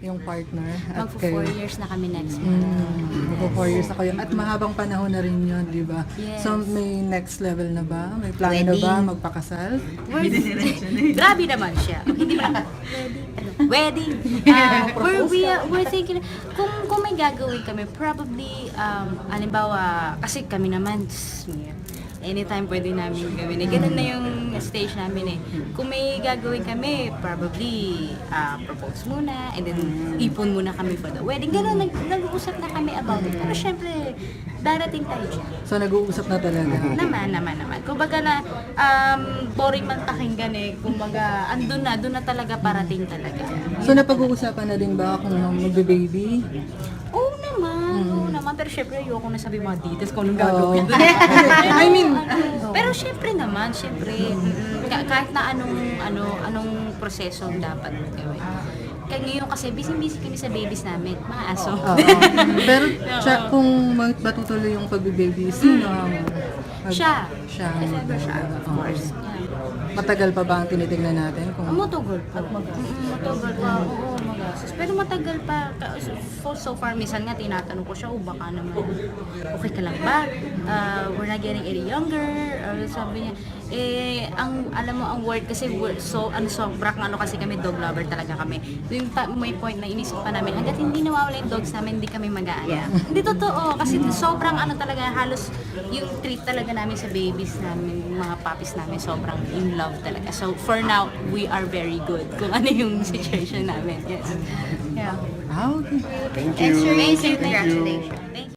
yung partner? At Magpo kayo? 4 years na kami next month. Magpo 4 years na kayo. At mahabang panahon na rin yun, di ba? Yes. So may next level na ba? May plano na ba Wedding. magpakasal? Grabe naman siya. Hindi ba wedding? We're thinking, kung may gagawin kami, probably, halimbawa, kasi kami naman, anytime pwede namin gawin. Ganun na yung stage namin eh. Kung may gagawin kami, probably propose muna, and then ipon muna kami for the wedding. Ganun, nag-uusap na kami about it. Pero syempre, darating tayo dyan. So nag-uusap na talaga? Naman. Kumbaga na, boring man pakinggan eh. Kumbaga, doon na talaga parating talaga. So napag-uusapan na din ba kung magbe-baby? Oo naman. Pero syempre, ayoko na sabi mga details kung anong gagawin. I mean, Pero syempre, kahit na anong proseso ang dapat gawin. Kaya ngayon kasi, busy kami sa babies namin, mga aso. Pero kung matutuloy yung pagbe-baby, sino ang... Siya. Siya. If ever siya, of course. Yeah. Matagal pa ba ang tinitingnan natin? Kung... Matagal pa. Matagal pa. Oo, magasos. Pero matagal pa. So far, minsan nga tinatanong ko siya, baka naman, okay ka lang ba? We're not getting any younger. Sabi niya, alam mo, ang word kasi, sobrang kasi kami, dog lover talaga kami. Yung may point na inisip pa namin, hanggat hindi nawawala yung dogs namin, hindi kami mag-aana. Hindi totoo, kasi sobrang talaga, halos yung treat talaga namin sa babies namin, mga puppies namin, sobrang in love talaga. So, for now, we are very good kung ano yung situation namin. Yes. Yeah. Ah, okay. Thank you. Thank you. Congratulations. Thank you.